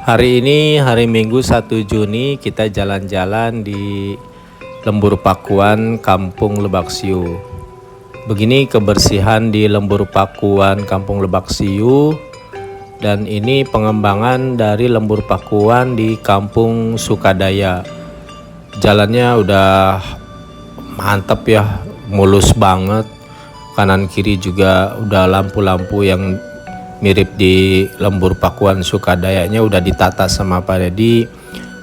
Hari ini hari Minggu 1 Juni kita jalan-jalan di Lembur Pakuan Kampung Lebak Siu. Begini kebersihan di Lembur Pakuan Kampung Lebak Siu. Dan ini pengembangan dari Lembur Pakuan di Kampung Sukadaya. Jalannya udah mantap ya, mulus banget. Kanan kiri juga udah lampu-lampu yang mirip di Lembur Pakuan Sukadayanya udah ditata sama Pak Dedi.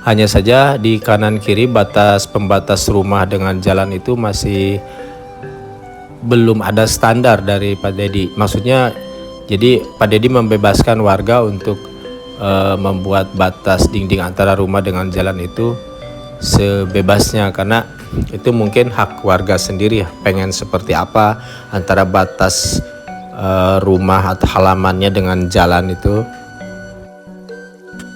Hanya saja di kanan kiri pembatas rumah dengan jalan itu masih belum ada standar dari Pak Dedi. Maksudnya jadi Pak Dedi membebaskan warga untuk membuat batas dinding antara rumah dengan jalan itu sebebasnya, karena itu mungkin hak warga sendiri pengen seperti apa antara batas rumah atau halamannya dengan jalan itu.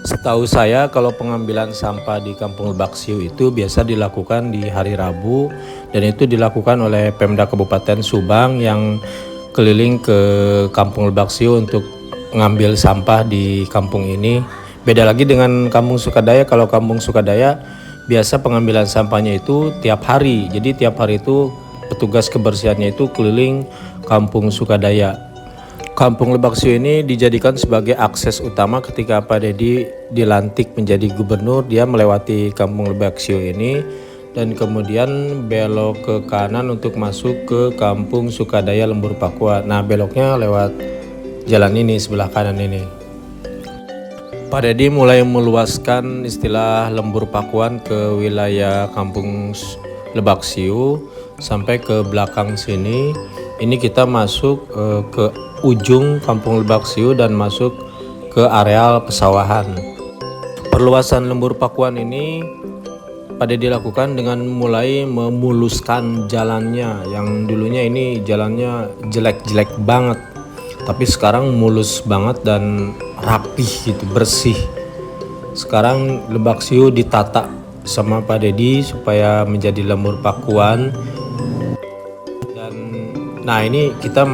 Setahu saya kalau pengambilan sampah di Kampung Lebak Siu itu biasa dilakukan di hari Rabu, dan itu dilakukan oleh Pemda Kabupaten Subang yang keliling ke Kampung Lebak Siu untuk ngambil sampah di kampung ini. Beda lagi dengan Kampung Sukadaya. Kalau Kampung Sukadaya biasa pengambilan sampahnya itu tiap hari. Jadi tiap hari itu petugas kebersihannya itu keliling Kampung Sukadaya. Kampung Lebak Siu ini dijadikan sebagai akses utama ketika Pak Dedi dilantik menjadi gubernur. Dia melewati Kampung Lebak Siu ini dan kemudian belok ke kanan untuk masuk ke Kampung Sukadaya Lembur Pakuan. Nah, beloknya lewat jalan ini sebelah kanan ini. Pak Dedi mulai meluaskan istilah Lembur Pakuan ke wilayah Kampung Lebak Siu sampai ke belakang sini. Ini kita masuk ke ujung Kampung Lebak Siu dan masuk ke areal pesawahan. Perluasan Lembur Pakuan ini pada dilakukan dengan mulai memuluskan jalannya. Yang dulunya ini jalannya jelek-jelek banget, tapi sekarang mulus banget dan rapih gitu, bersih. Sekarang Lebak Siu ditata sama Pak Dedi supaya menjadi Lembur Pakuan. Nah, ini kita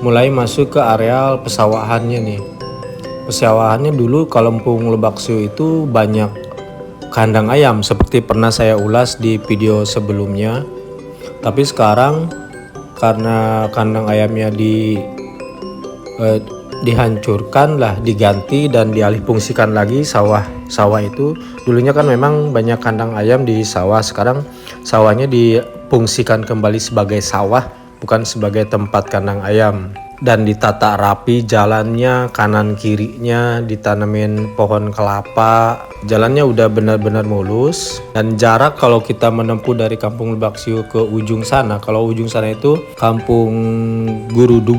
mulai masuk ke areal pesawahannya nih. Pesawahannya dulu Kampung Lebak Siu itu banyak kandang ayam seperti pernah saya ulas di video sebelumnya. Tapi sekarang karena kandang ayamnya dihancurkan lah, diganti dan dialihfungsikan lagi sawah itu. Dulunya kan memang banyak kandang ayam di sawah, sekarang sawahnya difungsikan kembali sebagai sawah, bukan sebagai tempat kandang ayam. Dan ditata rapi jalannya, kanan kirinya ditanamin pohon kelapa. Jalannya udah benar-benar mulus, dan jarak kalau kita menempuh dari Kampung Lebak Siu ke ujung sana, kalau ujung sana itu Kampung Gurudug.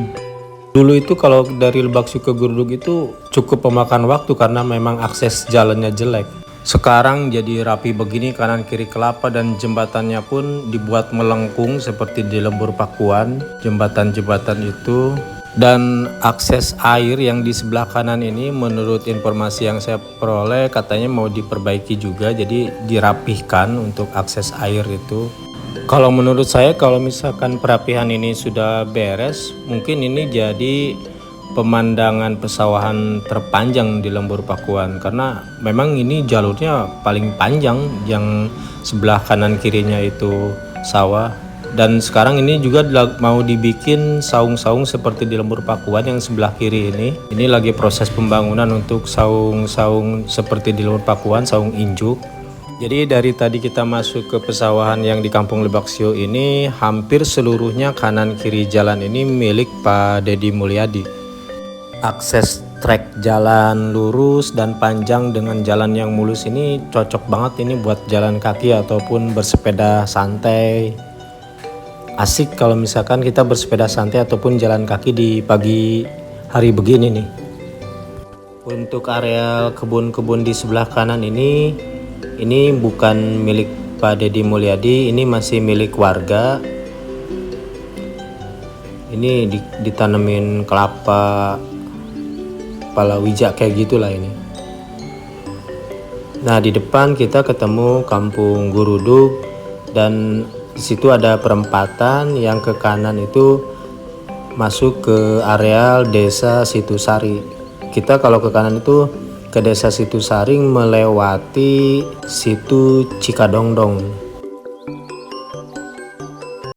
Dulu itu kalau dari Lebak Siu ke Gurudug itu cukup memakan waktu karena memang akses jalannya jelek. Sekarang jadi rapi begini, kanan kiri kelapa, dan jembatannya pun dibuat melengkung seperti di Lembur Pakuan, jembatan-jembatan itu. Dan akses air yang di sebelah kanan ini menurut informasi yang saya peroleh katanya mau diperbaiki juga, jadi dirapihkan untuk akses air itu. Kalau menurut saya kalau misalkan perapihan ini sudah beres, mungkin ini jadi pemandangan pesawahan terpanjang di Lembur Pakuan, karena memang ini jalurnya paling panjang, yang sebelah kanan kirinya itu sawah. Dan sekarang ini juga mau dibikin saung-saung seperti di Lembur Pakuan yang sebelah kiri ini. Ini lagi proses pembangunan untuk saung-saung seperti di Lembur Pakuan, saung injuk. Jadi dari tadi kita masuk ke pesawahan yang di Kampung Lebak Siu ini, hampir seluruhnya kanan kiri jalan ini milik Pak Dedi Mulyadi. Akses trek jalan lurus dan panjang dengan jalan yang mulus ini cocok banget ini buat jalan kaki ataupun bersepeda santai. Asik kalau misalkan kita bersepeda santai ataupun jalan kaki di pagi hari begini nih. Untuk areal kebun-kebun di sebelah kanan ini bukan milik Pak Dedi Mulyadi, ini masih milik warga. Ini ditanemin kelapa, palawija kayak gitulah ini. Nah, di depan kita ketemu Kampung Gurudug, dan di situ ada perempatan yang ke kanan itu masuk ke areal Desa Situsari. Kita kalau ke kanan itu ke desa Situ Saring melewati Situ Cikadongdong.